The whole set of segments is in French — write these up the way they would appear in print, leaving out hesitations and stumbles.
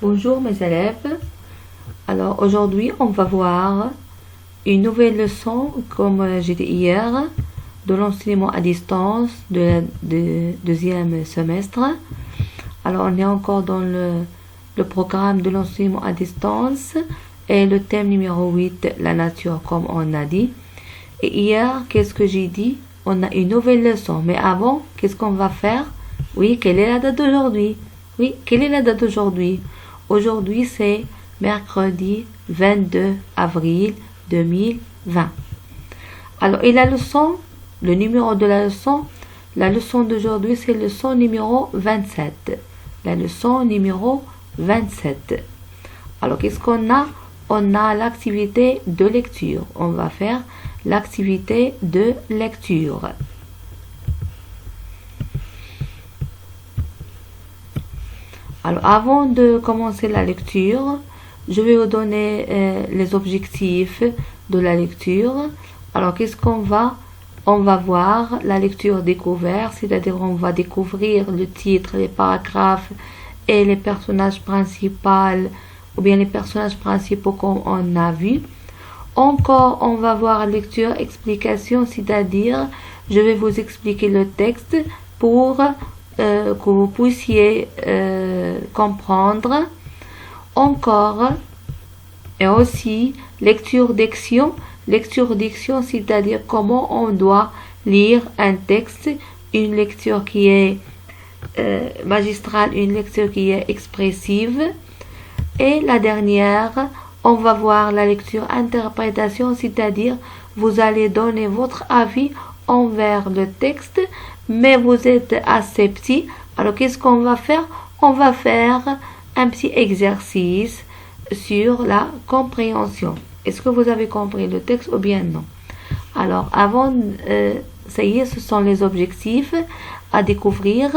Bonjour mes élèves. Alors aujourd'hui on va voir une nouvelle leçon comme j'ai dit hier de l'enseignement à distance de deuxième semestre. Alors on est encore dans le programme de l'enseignement à distance et le thème numéro 8, la nature comme on a dit. Et hier, qu'est-ce que j'ai dit? On a une nouvelle leçon. Mais avant, qu'est-ce qu'on va faire? Oui, quelle est la date d'aujourd'hui? Oui, quelle est la date d'aujourd'hui? Aujourd'hui, c'est mercredi 22 avril 2020. Alors, et la leçon, le numéro de la leçon d'aujourd'hui, c'est leçon numéro 27. La leçon numéro 27. Alors, qu'est-ce qu'on a? On a l'activité de lecture. On va faire l'activité de lecture. Alors, avant de commencer la lecture, je vais vous donner les objectifs de la lecture. Alors, qu'est-ce qu'on va? On va voir la lecture découverte, c'est-à-dire on va découvrir le titre, les paragraphes et les personnages principaux, ou bien les personnages principaux comme on a vu. Encore, on va voir lecture, explication, c'est-à-dire je vais vous expliquer le texte pour que vous puissiez comprendre. Encore, et aussi lecture diction, c'est-à-dire comment on doit lire un texte, une lecture qui est magistrale, une lecture qui est expressive. Et la dernière, on va voir la lecture interprétation, c'est-à-dire vous allez donner votre avis envers le texte, mais vous êtes assez petit. Alors qu'est-ce qu'on va faire? On va faire un petit exercice sur la compréhension. Est-ce que vous avez compris le texte ou bien non? Alors avant, ça y est, ce sont les objectifs à découvrir.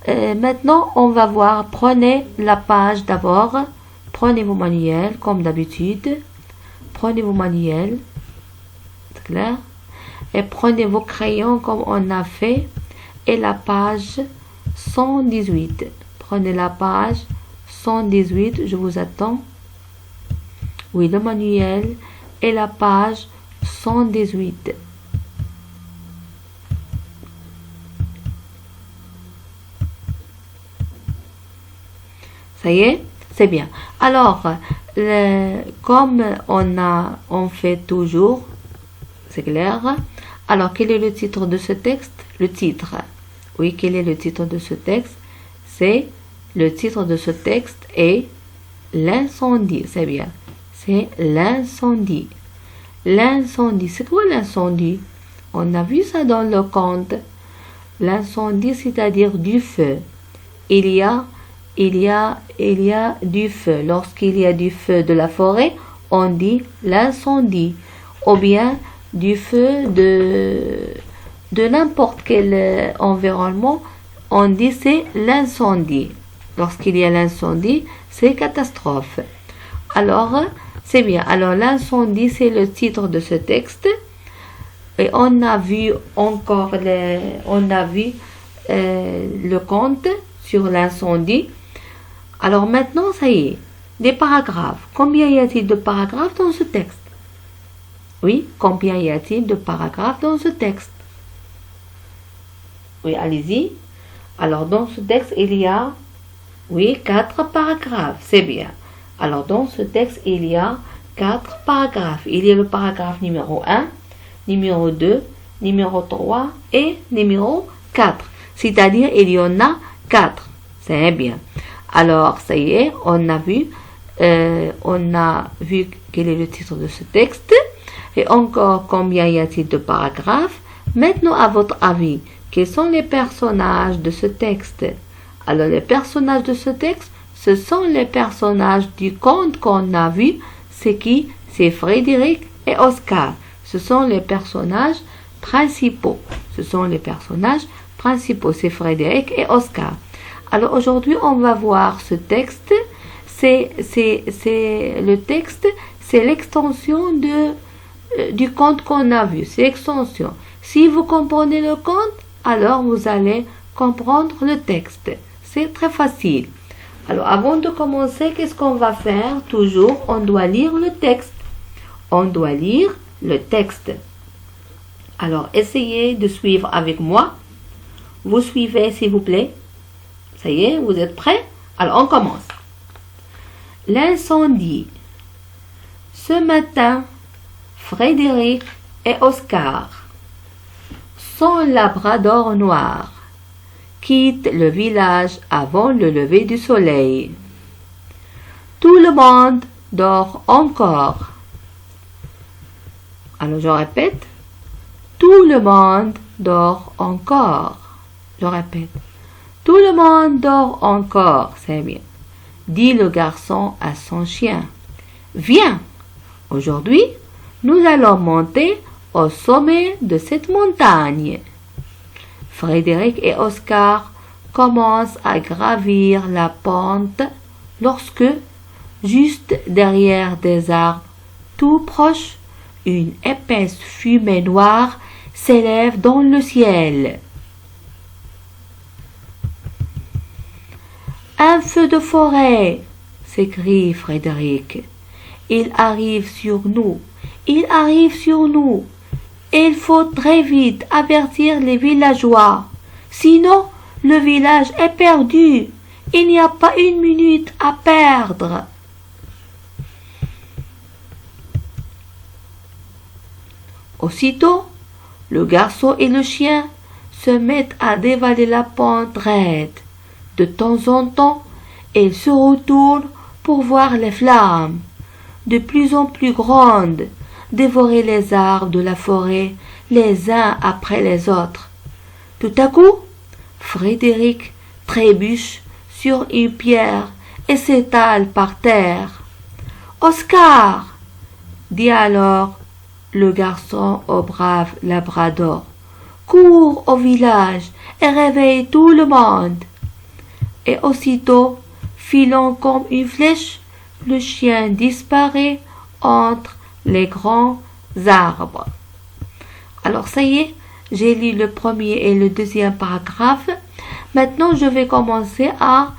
Maintenant, on va voir, prenez la page d'abord, prenez vos manuels comme d'habitude, prenez vos manuels, c'est clair, et prenez vos crayons comme on a fait, et la page 118. Prenez la page 118, je vous attends. Oui, le manuel et la page 118. Ça y est, c'est bien. Alors, comme on fait toujours, c'est clair. Alors, quel est le titre de ce texte? Le titre. Oui, quel est le titre de ce texte? Le titre de ce texte est l'incendie. C'est bien. C'est l'incendie. L'incendie. C'est quoi l'incendie? On a vu ça dans le conte. L'incendie, c'est-à-dire du feu. Il y a du feu. Lorsqu'il y a du feu de la forêt, on dit l'incendie. Ou bien du feu de n'importe quel environnement, on dit c'est l'incendie. Lorsqu'il y a l'incendie, c'est catastrophe. Alors, c'est bien. Alors, l'incendie, c'est le titre de ce texte. Et on a vu encore le conte sur l'incendie. Alors maintenant, ça y est, des paragraphes. Combien y a-t-il de paragraphes dans ce texte? Oui, combien y a-t-il de paragraphes dans ce texte? Oui, allez-y. Alors dans ce texte, il y a, oui, 4 paragraphes. C'est bien. Alors dans ce texte, il y a 4 paragraphes. Il y a le paragraphe numéro 1, numéro 2, numéro 3 et numéro 4. C'est-à-dire, il y en a 4. C'est bien. Alors, ça y est, on a vu quel est le titre de ce texte. Et encore, combien y a-t-il de paragraphes? Maintenant, à votre avis, quels sont les personnages de ce texte? Alors, les personnages de ce texte, ce sont les personnages du conte qu'on a vu. C'est qui? C'est Frédéric et Oscar. Ce sont les personnages principaux. C'est Frédéric et Oscar. Alors aujourd'hui, on va voir ce texte. C'est le texte, c'est l'extension du conte qu'on a vu. C'est l'extension. Si vous comprenez le conte, alors vous allez comprendre le texte. C'est très facile. Alors, avant de commencer, qu'est-ce qu'on va faire? Toujours, on doit lire le texte. On doit lire le texte. Alors, essayez de suivre avec moi. Vous suivez, s'il vous plaît. Ça y est, vous êtes prêts? Alors, on commence. L'incendie. Ce matin, Frédéric et Oscar, son labrador noir, quittent le village avant le lever du soleil. Tout le monde dort encore. Alors, je répète. Tout le monde dort encore. Je répète. Tout le monde dort encore. C'est bien. Dit le garçon à son chien. Viens. Aujourd'hui, nous allons monter au sommet de cette montagne. Frédéric et Oscar commencent à gravir la pente lorsque, juste derrière des arbres tout proches, une épaisse fumée noire s'élève dans le ciel. Un feu de forêt, s'écrie Frédéric. Il arrive sur nous, il arrive sur nous. Il faut très vite avertir les villageois, sinon le village est perdu. Il n'y a pas une minute à perdre. Aussitôt, le garçon et le chien se mettent à dévaler la pente raide. De temps en temps, ils se retournent pour voir les flammes, de plus en plus grandes, dévorer les arbres de la forêt les uns après les autres. Tout à coup, Frédéric trébuche sur une pierre et s'étale par terre. « Oscar !» dit alors le garçon au brave labrador. « Cours au village et réveille tout le monde !» Et aussitôt, filant comme une flèche, le chien disparaît entre les grands arbres. Alors ça y est, j'ai lu le premier et le deuxième paragraphe. Maintenant, je vais commencer à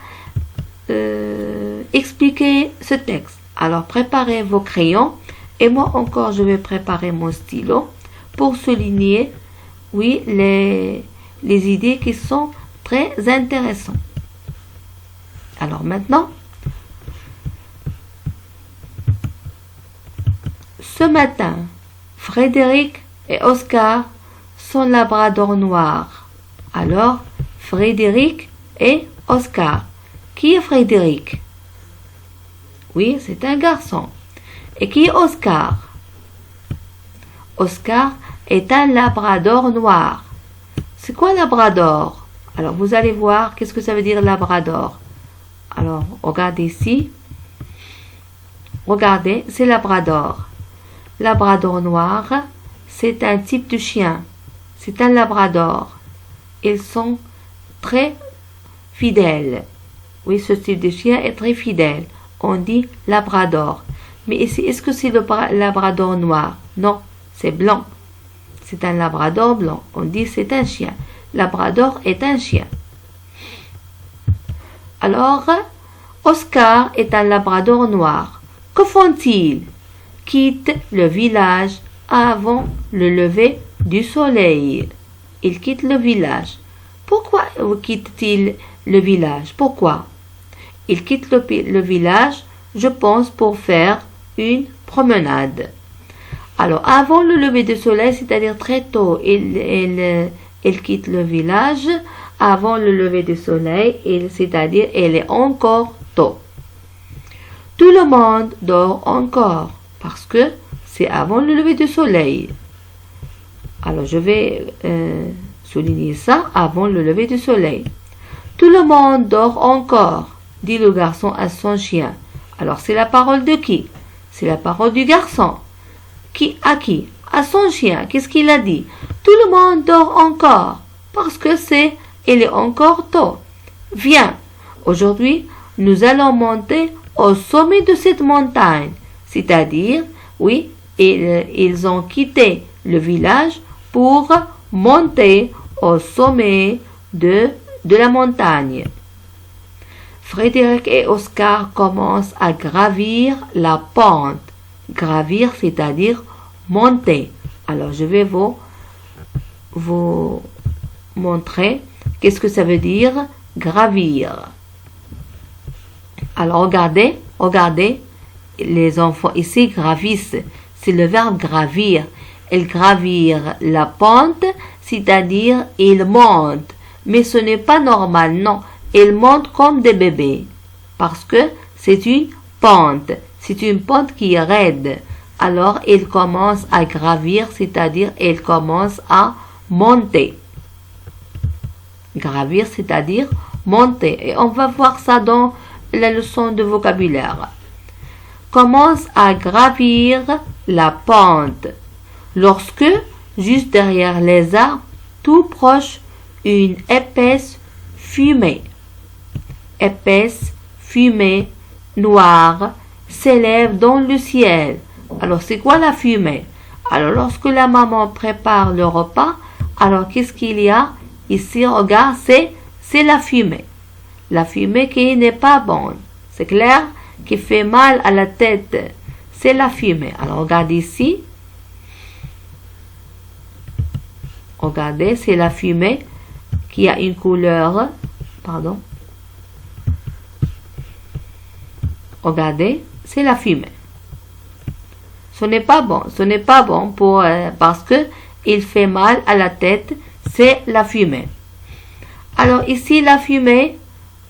expliquer ce texte. Alors, préparez vos crayons et moi encore, je vais préparer mon stylo pour souligner, oui, les idées qui sont très intéressantes. Alors maintenant, ce matin, Frédéric et Oscar sont labrador noirs. Alors, Frédéric et Oscar. Qui est Frédéric? Oui, c'est un garçon. Et qui est Oscar? Oscar est un labrador noir. C'est quoi labrador? Alors, vous allez voir qu'est-ce que ça veut dire labrador. Alors, regardez ici. Regardez, c'est labrador. Labrador noir, c'est un type de chien. C'est un labrador. Ils sont très fidèles. Oui, ce type de chien est très fidèle. On dit labrador. Mais ici, est-ce que c'est le labrador noir? Non, c'est blanc. C'est un labrador blanc. On dit c'est un chien. Labrador est un chien. Alors, Oscar est un labrador noir. Que font-ils? Quittent le village avant le lever du soleil. Ils quittent le village. Pourquoi quittent-ils le village? Pourquoi? Ils quittent le village, je pense, pour faire une promenade. Alors, avant le lever du soleil, c'est-à-dire très tôt, ils quittent le village avant le lever du soleil, c'est-à-dire il est encore tôt. Tout le monde dort encore parce que c'est avant le lever du soleil. Alors, je vais souligner ça avant le lever du soleil. Tout le monde dort encore, dit le garçon à son chien. Alors, c'est la parole de qui? C'est la parole du garçon. Qui à qui? À son chien. Qu'est-ce qu'il a dit? Tout le monde dort encore parce que il est encore tôt. Viens, aujourd'hui, nous allons monter au sommet de cette montagne. C'est-à-dire, oui, ils ont quitté le village pour monter au sommet de la montagne. Frédéric et Oscar commencent à gravir la pente. Gravir, c'est-à-dire monter. Alors, je vais vous montrer qu'est-ce que ça veut dire gravir. Alors, regardez, les enfants ici gravissent. C'est le verbe gravir. Ils gravirent la pente, c'est-à-dire ils montent. Mais ce n'est pas normal, non. Ils montent comme des bébés. Parce que c'est une pente. C'est une pente qui est raide. Alors, ils commencent à gravir, c'est-à-dire ils commencent à monter. Gravir, c'est-à-dire monter. Et on va voir ça dans la leçon de vocabulaire. Commence à gravir la pente. Lorsque, juste derrière les arbres, tout proche, une épaisse fumée noire s'élève dans le ciel. Alors, c'est quoi la fumée? Alors, lorsque la maman prépare le repas, alors qu'est-ce qu'il y a? Ici, regarde, c'est la fumée. La fumée qui n'est pas bonne. C'est clair? Qui fait mal à la tête. C'est la fumée. Alors, regardez ici. Regardez, c'est la fumée qui a une couleur. Pardon. Regardez, c'est la fumée. Ce n'est pas bon. Ce n'est pas bon parce que il fait mal à la tête. C'est la fumée. Alors ici, la fumée,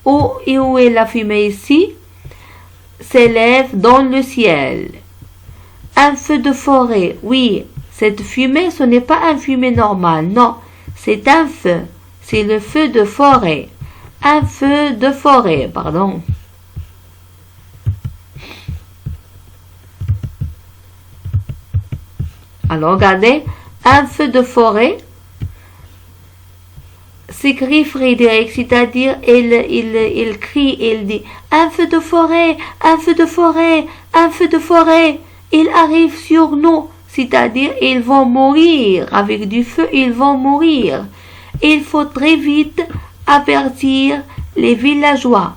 où est la fumée ici? S'élève dans le ciel. Un feu de forêt, oui. Cette fumée, ce n'est pas un fumée normal, non. C'est un feu. C'est le feu de forêt. Un feu de forêt, pardon. Alors, regardez, un feu de forêt, s'écrit Frédéric, c'est-à-dire il crie, il dit un feu de forêt, un feu de forêt, un feu de forêt, il arrive sur nous, c'est-à-dire ils vont mourir, avec du feu ils vont mourir. Il faut très vite avertir les villageois.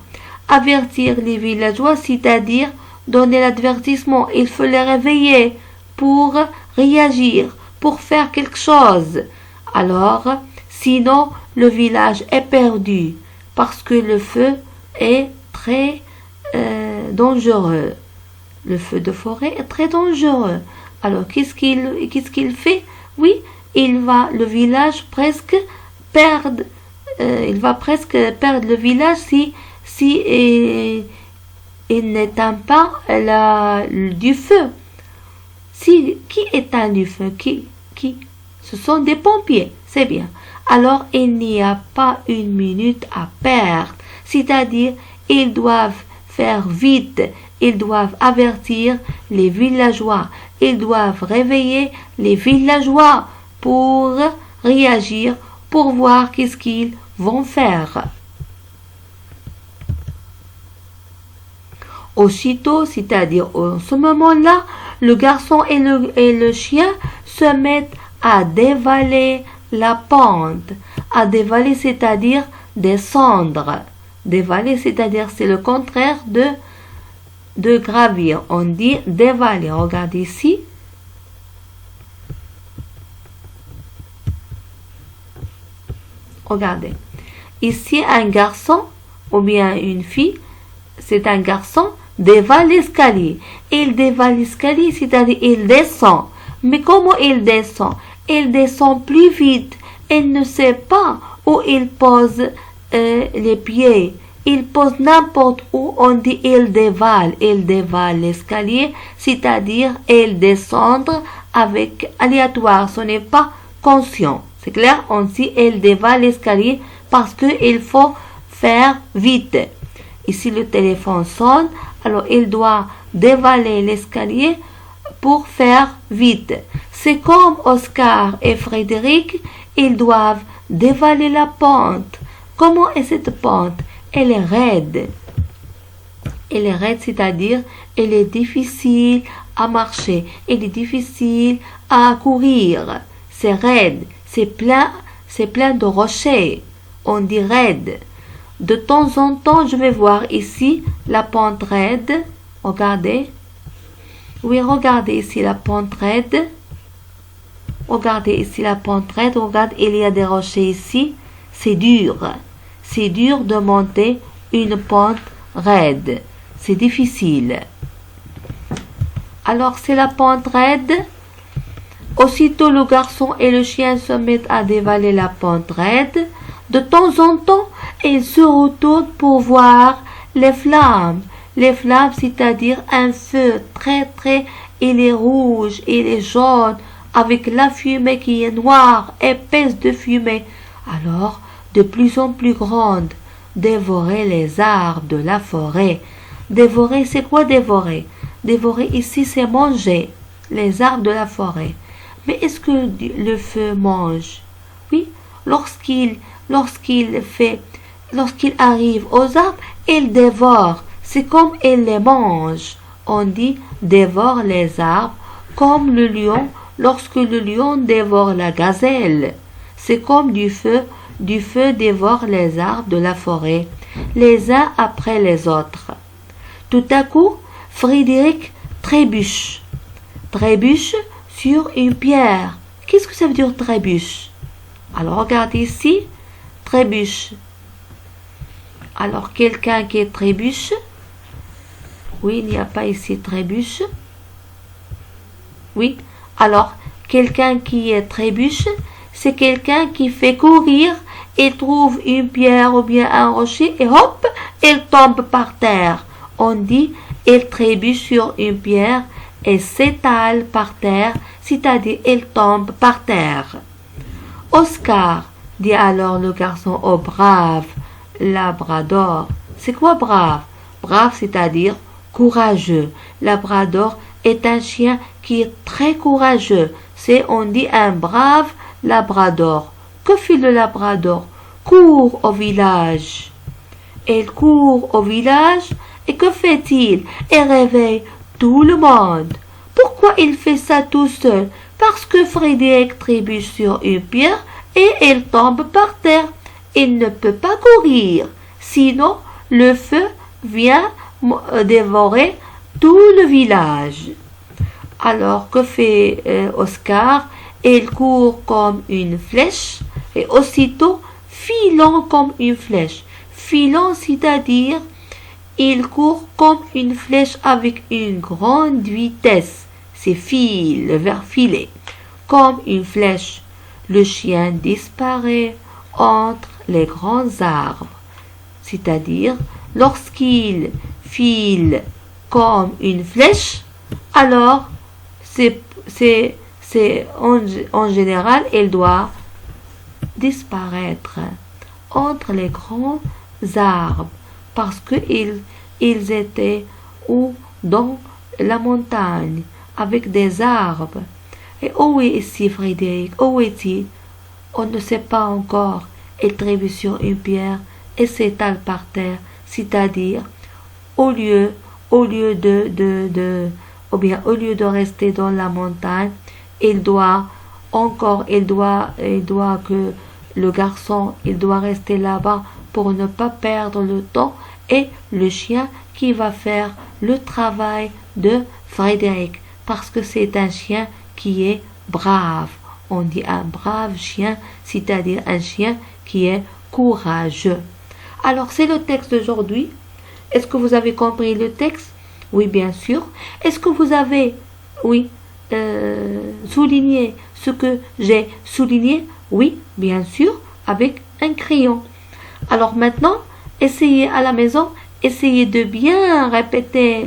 Avertir les villageois, c'est-à-dire donner l'avertissement, il faut les réveiller pour réagir, pour faire quelque chose. Alors, sinon, le village est perdu parce que le feu est très dangereux. Le feu de forêt est très dangereux. Alors, qu'est-ce qu'il fait? Oui, le village presque perdre. Il va presque perdre le village si il n'éteint pas du feu. Qui éteint du feu? Qui? Ce sont des pompiers, c'est bien. Alors, il n'y a pas une minute à perdre. C'est-à-dire, ils doivent faire vite. Ils doivent avertir les villageois. Ils doivent réveiller les villageois pour réagir, pour voir qu'est-ce qu'ils vont faire. Aussitôt, c'est-à-dire en ce moment-là, le garçon et le chien se mettent à dévaler la pente. À dévaler, c'est-à-dire descendre. Dévaler, c'est-à-dire c'est le contraire de gravir. On dit dévaler. Regardez ici. Regardez. Ici, un garçon ou bien une fille, c'est un garçon, dévale l'escalier. Il dévale l'escalier, c'est-à-dire il descend. Mais comment il descend? Il descend plus vite. Il ne sait pas où il pose les pieds. Il pose n'importe où. On dit il dévale l'escalier, c'est-à-dire il descend avec aléatoire. Ce n'est pas conscient. C'est clair? On dit il dévale l'escalier parce qu'il faut faire vite. Ici, le téléphone sonne, alors il doit dévaler l'escalier pour faire vite. C'est comme Oscar et Frédéric, ils doivent dévaler la pente. Comment est cette pente? Elle est raide. Elle est raide, c'est-à-dire elle est difficile à marcher, elle est difficile à courir. C'est raide, c'est plein de rochers. On dit raide. De temps en temps, je vais voir ici la pente raide. Regardez. Oui, regardez ici la pente raide. Regardez ici la pente raide. Regardez, il y a des rochers ici. C'est dur. C'est dur de monter une pente raide. C'est difficile. Alors, c'est la pente raide. Aussitôt, le garçon et le chien se mettent à dévaler la pente raide. De temps en temps, ils se retournent pour voir les flammes. Les flammes, c'est-à-dire un feu très, il est rouge, il est jaune, avec la fumée qui est noire, épaisse de fumée. Alors, de plus en plus grande, dévorer les arbres de la forêt. Dévorer, c'est quoi dévorer? Dévorer ici, c'est manger les arbres de la forêt. Mais est-ce que le feu mange? Oui, lorsqu'il arrive aux arbres, il dévore. C'est comme il les mange. On dit dévore les arbres, comme le lion lorsque le lion dévore la gazelle. C'est comme du feu dévore les arbres de la forêt, les uns après les autres. Tout à coup, Frédéric trébuche. Trébuche sur une pierre. Qu'est-ce que ça veut dire trébuche? Alors regardez ici, trébuche. Alors quelqu'un qui trébuche. Oui, il n'y a pas ici trébuche. Oui, alors quelqu'un qui trébuche, c'est quelqu'un qui fait courir, il trouve une pierre ou bien un rocher et hop, il tombe par terre. On dit il trébuche sur une pierre et s'étale par terre, c'est-à-dire il tombe par terre. Oscar, dit alors le garçon au brave labrador. C'est quoi brave? Brave, c'est-à-dire courageux. Labrador est un chien qui est très courageux. On dit un brave labrador. Que fait le labrador? Court au village. Il court au village et que fait-il? Il réveille tout le monde. Pourquoi il fait ça tout seul? Parce que Frédéric trébuche sur une pierre et il tombe par terre. Il ne peut pas courir, sinon le feu vient dévorer tout le village. Alors que fait Oscar? Il court comme une flèche et aussitôt filant comme une flèche. Filant, c'est-à-dire il court comme une flèche avec une grande vitesse. C'est fil, le verbe filer. Comme une flèche, le chien disparaît entre les grands arbres. C'est-à-dire, lorsqu'il file comme une flèche, alors en général, il doit disparaître entre les grands arbres parce qu'ils étaient dans la montagne avec des arbres. Et où est ici Frédéric? Où est-il? On ne sait pas encore. Il trébuche sur une pierre et s'étale par terre, c'est-à-dire au lieu de rester dans la montagne, il doit que le garçon, il doit rester là-bas pour ne pas perdre le temps et le chien qui va faire le travail de Frédéric parce que c'est un chien qui est brave. On dit un brave chien, c'est-à-dire un chien qui est courageux. Alors c'est le texte d'aujourd'hui. Est-ce que vous avez compris le texte? Oui, bien sûr. Est-ce que vous avez, souligné ce que j'ai souligné? Oui, bien sûr, avec un crayon. Alors maintenant, essayez à la maison, essayez de bien répéter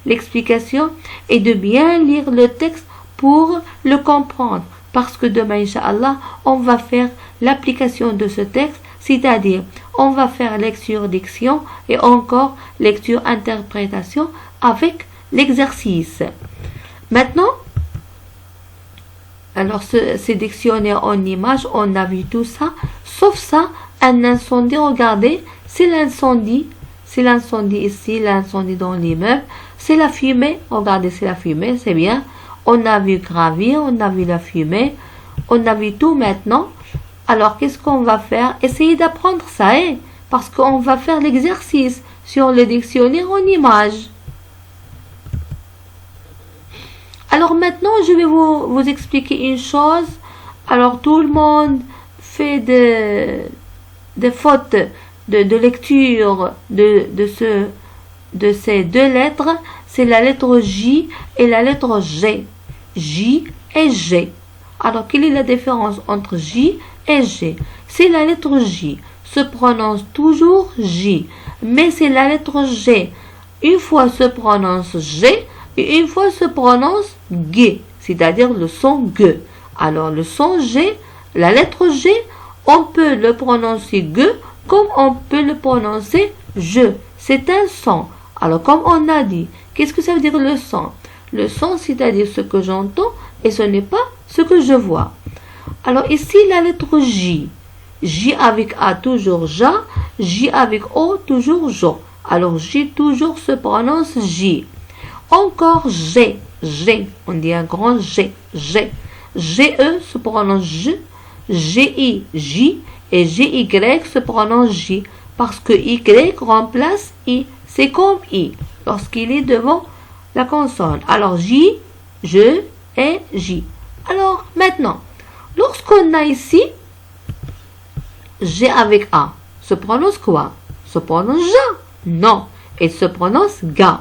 l'explication et de bien lire le texte pour le comprendre. Parce que demain, Inch'Allah, on va faire l'application de ce texte, c'est-à-dire on va faire lecture-diction et encore lecture-interprétation avec l'exercice. Maintenant, alors ces dictionnaires en images, on a vu tout ça, sauf ça, un incendie, regardez, c'est l'incendie ici, l'incendie dans l'immeuble, c'est la fumée, regardez, c'est la fumée, c'est bien. On a vu gravir, on a vu la fumée, on a vu tout maintenant. Alors, qu'est-ce qu'on va faire? Essayez d'apprendre ça, parce qu'on va faire l'exercice sur le dictionnaire en images. Alors maintenant, je vais vous expliquer une chose. Alors tout le monde fait des fautes de lecture de ces deux lettres. C'est la lettre J et la lettre G. J et G. Alors quelle est la différence entre J et G? C'est la lettre J se prononce toujours J, mais c'est la lettre G. Une fois se prononce G et une fois se prononce G, c'est-à-dire le son G. Alors le son G, la lettre G, on peut le prononcer G comme on peut le prononcer je. C'est un son. Alors comme on a dit, qu'est-ce que ça veut dire le son? Le son, c'est-à-dire ce que j'entends et ce n'est pas ce que je vois. Alors ici, la lettre J. J avec A toujours Ja, J avec O toujours Jo. Alors J toujours se prononce J. Encore G, G, on dit un grand G, G. GE se prononce J, GI, J et GY se prononce J parce que Y remplace I. C'est comme I lorsqu'il est devant la consonne. Alors J, je et J. Alors maintenant, lorsqu'on a ici G avec A, se prononce quoi? Se prononce Ja? Non, il se prononce Ga.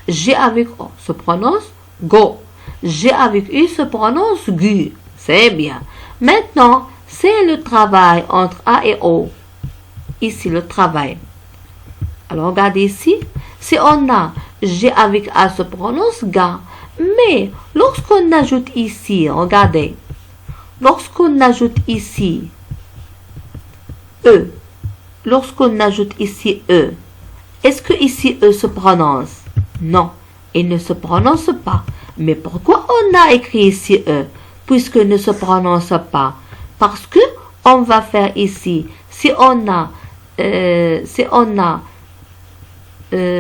G avec O se prononce Go. G avec U se prononce Gu. C'est bien. Maintenant, c'est le travail entre A et O. Ici, le travail. Alors, regardez ici. Si on a G avec A se prononce Ga. Mais, lorsqu'on ajoute ici, regardez. Lorsqu'on ajoute ici E, lorsqu'on ajoute ici E, est-ce que ici E se prononce? Non, il ne se prononce pas. Mais pourquoi on a écrit ici E, puisque ne se prononce pas? Parce que on va faire ici, si on a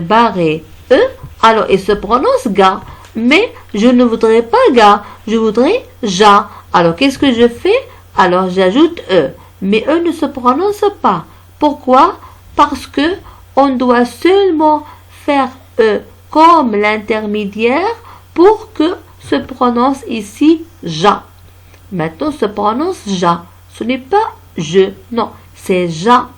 barré E, alors il se prononce Ga. Mais je ne voudrais pas Ga, je voudrais Ja. Alors qu'est-ce que je fais? Alors j'ajoute E. Mais E ne se prononce pas. Pourquoi? Parce que on doit seulement faire E comme l'intermédiaire pour que se prononce ici Ja. Maintenant se prononce Ja. Ce n'est pas je, non, c'est Ja.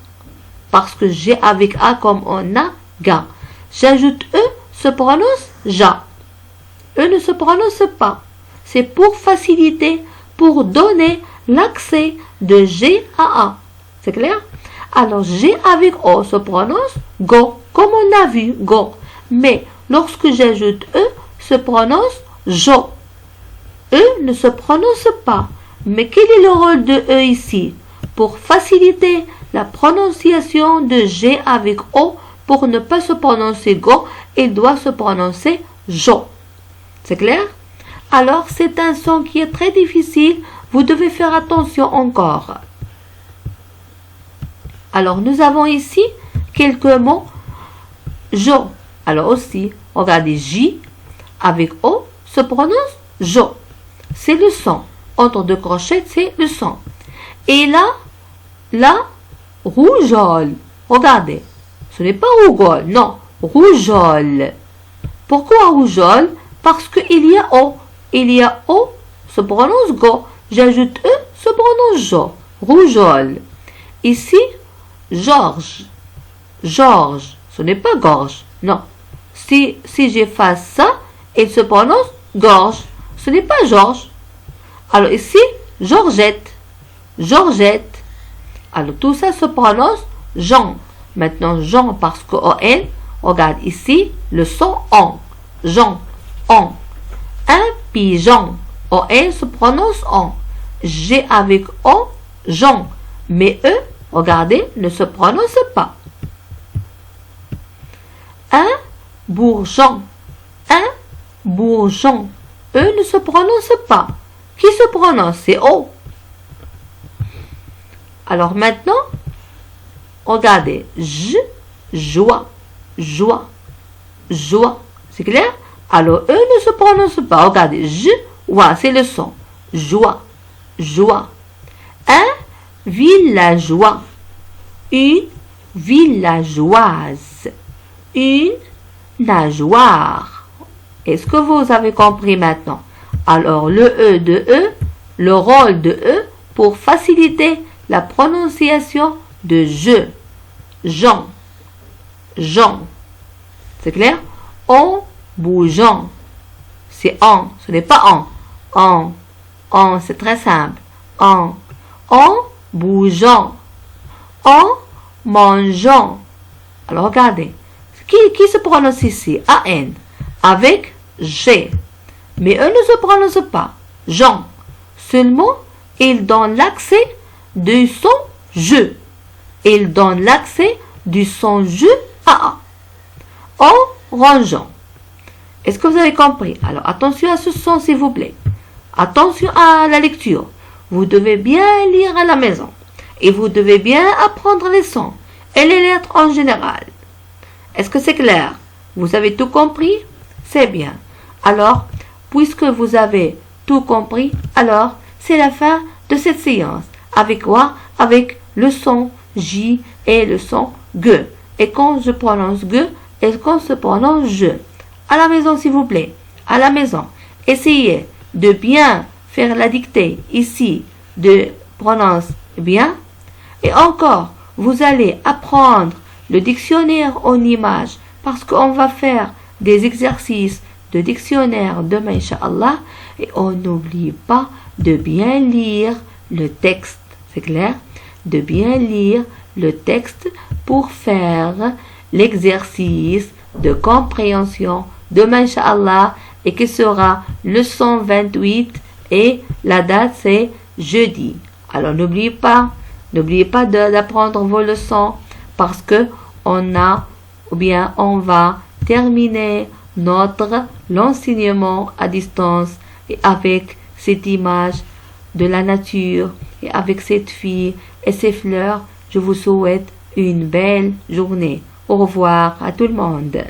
Parce que G avec A comme on a Ga. J'ajoute E, se prononce Ja. E ne se prononce pas. C'est pour faciliter, pour donner l'accès de G à A. C'est clair? Alors G avec O se prononce Go, comme on a vu, Go. Mais lorsque j'ajoute E, se prononce Jo. E ne se prononce pas. Mais quel est le rôle de E ici? Pour faciliter la prononciation de G avec O, pour ne pas se prononcer Go, il doit se prononcer Jo. C'est clair? Alors c'est un son qui est très difficile. Vous devez faire attention encore. Alors, nous avons ici quelques mots. Jo. Alors aussi, regardez, J avec O se prononce Jo. C'est le son. Entre deux crochets, c'est le son. Et là, rougeole. Regardez. Ce n'est pas rougeole, non. Rougeole. Pourquoi rougeole? Parce qu'il y a O. Il y a O, se prononce Go. J'ajoute E, se prononce Jo. Rougeole. Ici, Georges. Georges. Ce n'est pas gorge. Non. Si j'efface ça, il se prononce gorge. Ce n'est pas Georges. Alors ici, Georgette. Georgette. Alors tout ça se prononce Jean. Maintenant, Jean parce que O-N, regarde ici, le son on. Jean. On. Un pigeon. O-N se prononce on. G avec O, Jean. Mais E, regardez, ne se prononce pas. Un bourgeon. Un bourgeon. E ne se prononce pas. Qui se prononce? C'est O. Alors maintenant, regardez. Joie. Joie. Joie. C'est clair? Alors E ne se prononce pas. Regardez. Joie. C'est le son. Joie. Joie. Un villageois. Une villageoise. Une nageoire. Est-ce que vous avez compris maintenant? Alors, le E de E, le rôle de E pour faciliter la prononciation de je. Jean. Jean. C'est clair? En bougeant. C'est en, ce n'est pas en. En, c'est très simple. En bougeant. En mangeant. Alors, regardez. Qui se prononce ici? A-N. Avec G. Mais eux ne se prononcent pas. Jean. Seulement, ils donnent l'accès du son je. Ils donnent l'accès du son je à A. En rangeant. Est-ce que vous avez compris? Alors, attention à ce son, s'il vous plaît. Attention à la lecture. Vous devez bien lire à la maison. Et vous devez bien apprendre les sons et les lettres en général. Est-ce que c'est clair? Vous avez tout compris? C'est bien. Alors, puisque vous avez tout compris, alors c'est la fin de cette séance. Avec quoi? Avec le son J et le son G. Et quand je prononce G, et quand se prononce je. À la maison, s'il vous plaît. À la maison. Essayez de bien faire la dictée ici, de prononcer bien. Et encore, vous allez apprendre le dictionnaire en images parce qu'on va faire des exercices de dictionnaire demain, Inch'Allah. Et on n'oublie pas de bien lire le texte. C'est clair? De bien lire le texte pour faire l'exercice de compréhension demain, Inch'Allah, et qui sera le 128 et la date c'est jeudi. Alors n'oubliez pas d'apprendre vos leçons parce que on va terminer l'enseignement à distance et avec cette image de la nature et avec cette fille et ces fleurs. Je vous souhaite une belle journée. Au revoir à tout le monde.